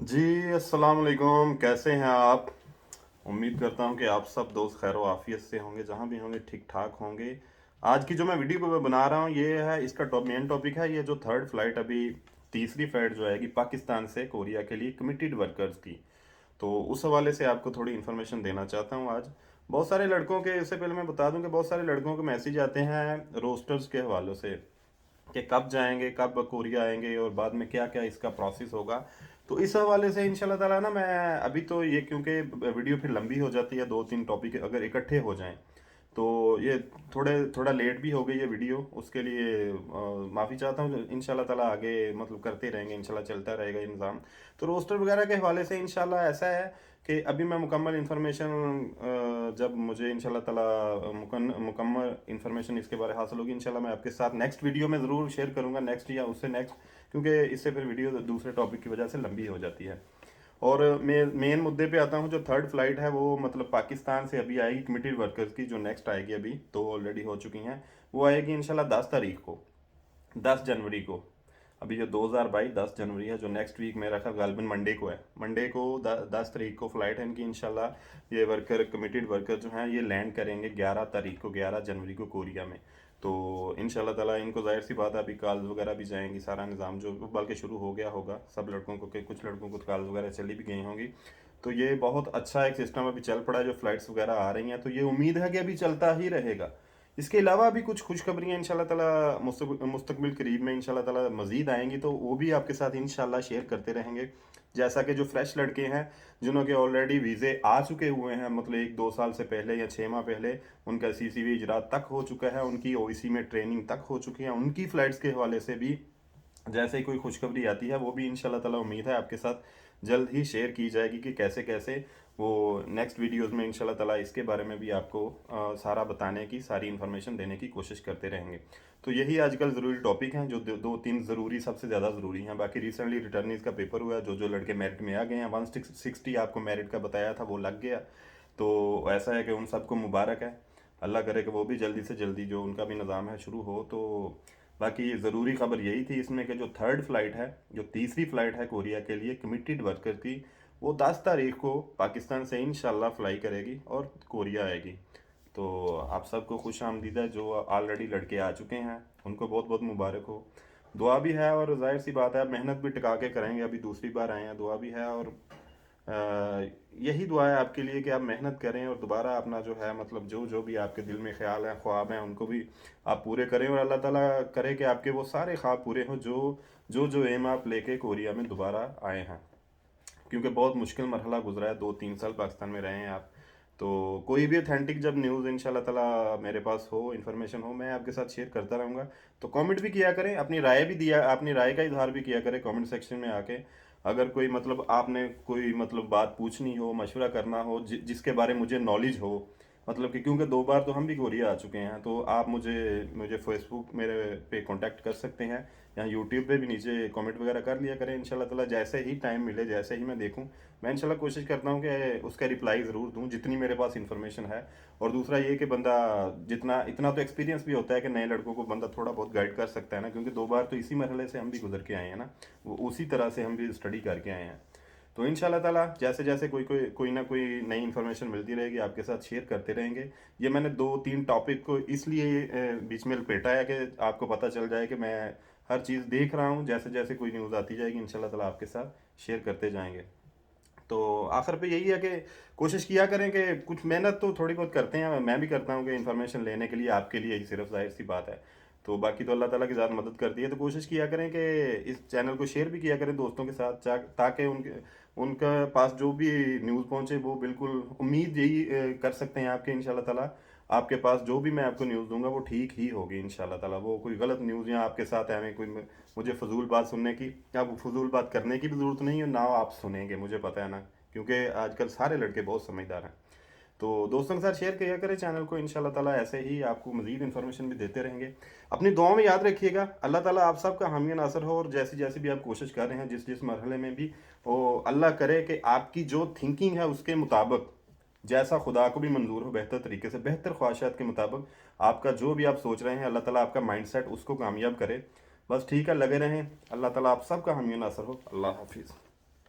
जी, अस्सलाम वालेकुम। कैसे हैं आप? उम्मीद करता हूं कि आप सब दोस्त खैर आफियत से होंगे, जहां भी होंगे ठीक ठाक होंगे। आज की जो मैं वीडियो को बना रहा हूं ये है, इसका मेन टॉपिक है ये जो थर्ड फ्लाइट अभी तीसरी फ्लाइट जो आएगी पाकिस्तान से कोरिया के लिए कमिटेड वर्कर्स की। तो उस हवाले से आपको थोड़ी इन्फॉर्मेशन देना चाहता हूँ आज। बहुत सारे लड़कों के, इससे पहले मैं बता दूं कि बहुत सारे लड़कों के मैसेज आते हैं रोस्टर्स के हवालों से कि कब जाएंगे, कब कोरिया आएंगे और बाद में क्या क्या इसका प्रोसेस होगा। तो इस हवाले से इंशाल्लाह ताला ना मैं अभी तो ये, क्योंकि वीडियो फिर लंबी हो जाती है, दो तीन टॉपिक अगर इकट्ठे हो जाएं तो ये थोड़ा लेट भी हो गई है वीडियो, उसके लिए माफ़ी चाहता हूँ। इंशाल्लाह ताला आगे मतलब करते रहेंगे, इंशाल्लाह चलता रहेगा ये निज़ाम। तो रोस्टर वगैरह के हवाले से इंशाल्लाह ऐसा है कि अभी मैं मुकम्मल इन्फॉर्मेशन, जब मुझे इंशाल्लाह ताला मुकम्मल इन्फॉर्मेशन इसके बारे हासिल होगी इंशाल्लाह मैं आपके साथ नेक्स्ट वीडियो में ज़रूर शेयर करूँगा, नेक्स्ट या उससे नेक्स्ट, क्योंकि इससे फिर वीडियो दूसरे टॉपिक की वजह से लंबी हो जाती है। और मेन मुद्दे पे आता हूँ। जो थर्ड फ्लाइट है वो मतलब पाकिस्तान से अभी आएगी कमिटेड वर्कर्स की, जो नेक्स्ट आएगी, अभी तो ऑलरेडी हो चुकी हैं। वो आएगी इंशाल्लाह 10 तारीख को, 10 जनवरी को। अभी जो 2022 10 जनवरी है, जो नेक्स्ट वीक मेरा ख्याल गालिबन मंडे को है, मंडे को 10 तारीख को फ्लाइट है इनकी इंशाल्लाह। ये वर्कर, कमिटेड वर्कर जो हैं, ये लैंड करेंगे 11 तारीख को, 11 जनवरी को कोरिया में। तो इंशाल्लाह ताला इनको जाहिर सी बात है अभी कॉल्स वगैरह भी जाएंगी, सारा निज़ाम जो बल्कि शुरू हो गया होगा सब लड़कों को, के कुछ लड़कों को कॉल्स वगैरह चली भी गई होंगी। तो ये बहुत अच्छा एक सिस्टम अभी चल पड़ा है, जो फ्लाइट्स वगैरह आ रही हैं, तो ये उम्मीद है कि अभी चलता ही रहेगा। इसके अलावा भी कुछ खुशखबरियाँ इंशाल्लाह ताला मुस्तकबिल करीब में इंशाल्लाह ताला मज़ीद आएंगी, तो वो भी आपके साथ इंशाल्लाह शेयर करते रहेंगे। जैसा कि जो फ्रेश लड़के हैं जिन्हों के ऑलरेडी वीज़े आ चुके हुए हैं, मतलब 1-2 साल से पहले या 6 माह पहले उनका CCV इजरात तक हो चुका है, उनकी OEC में ट्रेनिंग तक हो चुकी है, उनकी फ़्लाइट्स के हवाले से भी जैसे ही कोई खुशखबरी आती है वो भी इंशाल्लाह ताला उम्मीद है आपके साथ जल्द ही शेयर की जाएगी कि कैसे कैसे वो नेक्स्ट वीडियोस में इंशाल्लाह ताला इसके बारे में भी आपको सारा बताने की, सारी इन्फॉर्मेशन देने की कोशिश करते रहेंगे। तो यही आजकल ज़रूरी टॉपिक हैं, जो दो तीन ज़रूरी, सबसे ज़्यादा ज़रूरी हैं। बाकी रिसेंटली रिटर्नीज का पेपर हुआ है, जो जो लड़के मेरिट में आ गए हैं, 160 आपको मेरिट का बताया था वो लग गया। तो ऐसा है कि उन सबको मुबारक है, अल्लाह करे कि वो भी जल्दी से जल्दी जो उनका भी निज़ाम है शुरू हो। तो बाकी ज़रूरी खबर यही थी इसमें कि जो थर्ड फ्लाइट है, जो तीसरी फ्लाइट है कोरिया के लिए कमिटेड वर्कर की, वो 10 तारीख को पाकिस्तान से इंशाल्लाह फ्लाई करेगी और कोरिया आएगी। तो आप सबको खुश आमदीदा, जो ऑलरेडी लड़के आ चुके हैं उनको बहुत बहुत मुबारक हो। दुआ भी है, और जाहिर सी बात है मेहनत भी टिका के करेंगे, अभी दूसरी बार आए हैं, दुआ भी है। और यही दुआ है आपके लिए कि आप मेहनत करें और दोबारा अपना जो है मतलब जो जो भी आपके दिल में ख्याल हैं, ख्वाब हैं, उनको भी आप पूरे करें, और अल्लाह ताला करे कि आपके वो सारे ख्वाब पूरे हों जो जो एम आप लेके कोरिया में दोबारा आए हैं। क्योंकि बहुत मुश्किल मरहला गुजरा है, 2-3 साल पाकिस्तान में रहे हैं आप। तो कोई भी ऑथेंटिक जब न्यूज़ इंशाल्लाह ताला मेरे पास हो, इन्फॉर्मेशन हो, मैं आपके साथ शेयर करता रहूँगा। तो कमेंट भी किया करें, अपनी राय भी दिया, अपनी राय का इजहार भी किया करें कमेंट सेक्शन में आके। अगर कोई मतलब आपने कोई मतलब बात पूछनी हो, मशवरा करना हो, जिसके बारे में मुझे नॉलेज हो, मतलब कि क्योंकि 2 बार तो हम भी कोरिया आ चुके हैं, तो आप मुझे मुझे फेसबुक मेरे पे कांटेक्ट कर सकते हैं, या यूट्यूब पे भी नीचे कमेंट वगैरह कर लिया करें। इंशाल्लाह ताला जैसे ही टाइम मिले, जैसे ही मैं देखूं, मैं इंशाल्लाह कोशिश करता हूं कि उसका रिप्लाई ज़रूर दूं जितनी मेरे पास इन्फॉर्मेशन है। और दूसरा ये कि बंदा जितना, इतना तो एक्सपीरियंस भी होता है कि नए लड़कों को बंदा थोड़ा बहुत गाइड कर सकता है ना, क्योंकि 2 बार तो इसी मरहले से हम भी गुजर के आए हैं ना, वो उसी तरह से हम भी स्टडी करके आए हैं। तो इंशाल्लाह ताला जैसे जैसे कोई ना कोई नई इन्फॉर्मेशन मिलती रहेगी आपके साथ शेयर करते रहेंगे। ये मैंने 2-3 टॉपिक को इसलिए बीच में लपेटा है कि आपको पता चल जाए कि मैं हर चीज़ देख रहा हूँ, जैसे जैसे कोई न्यूज़ आती जाएगी इंशाल्लाह ताला आपके साथ शेयर करते जाएंगे। तो आखिर पे यही है कि कोशिश किया करें कि कुछ मेहनत तो थोड़ी बहुत करते हैं, मैं भी करता हूँ कि इन्फॉर्मेशन लेने के लिए आपके लिए ही सिर्फ, जाहिर सी बात है। तो बाकी तो अल्लाह ताला की ज़्यादा मदद करती है। तो कोशिश किया करें कि इस चैनल को शेयर भी किया करें दोस्तों के साथ, ताकि उनके उनका पास जो भी न्यूज़ पहुँचे वो बिल्कुल, उम्मीद यही कर सकते हैं आपके इंशाल्लाह ताला, आपके पास जो भी मैं आपको न्यूज़ दूंगा वो ठीक ही होगी इंशाल्लाह ताला। वो कोई गलत न्यूज़ या आपके साथ है कोई मुझे फजूल बात सुनने की या फजूल बात करने की भी ज़रूरत नहीं है, ना आप सुनेंगे, मुझे पता है ना, क्योंकि आजकल सारे लड़के बहुत समझदार हैं। तो दोस्तों के साथ शेयर किया करें चैनल को, इंशाल्लाह ताला ऐसे ही आपको मज़ीद इन्फॉर्मेशन भी देते रहेंगे। अपनी दुआओं में याद रखिएगा, अल्लाह ताला आप सबका हामी नासर हो, और जैसी जैसी भी आप कोशिश कर रहे हैं, जिस जिस मरहले में भी, वो अल्लाह करे कि आपकी जो थिंकिंग है उसके मुताबिक, जैसा खुदा को भी मंजूर हो, बेहतर तरीके से, बेहतर ख्वाहिशात के मुताबिक आपका जो भी आप सोच रहे हैं, अल्लाह ताला आपका माइंडसेट उसको कामयाब करे। बस ठीक है, लगे रहें। अल्लाह ताला आप सबका हामी नासर हो। अल्लाह हाफिज़।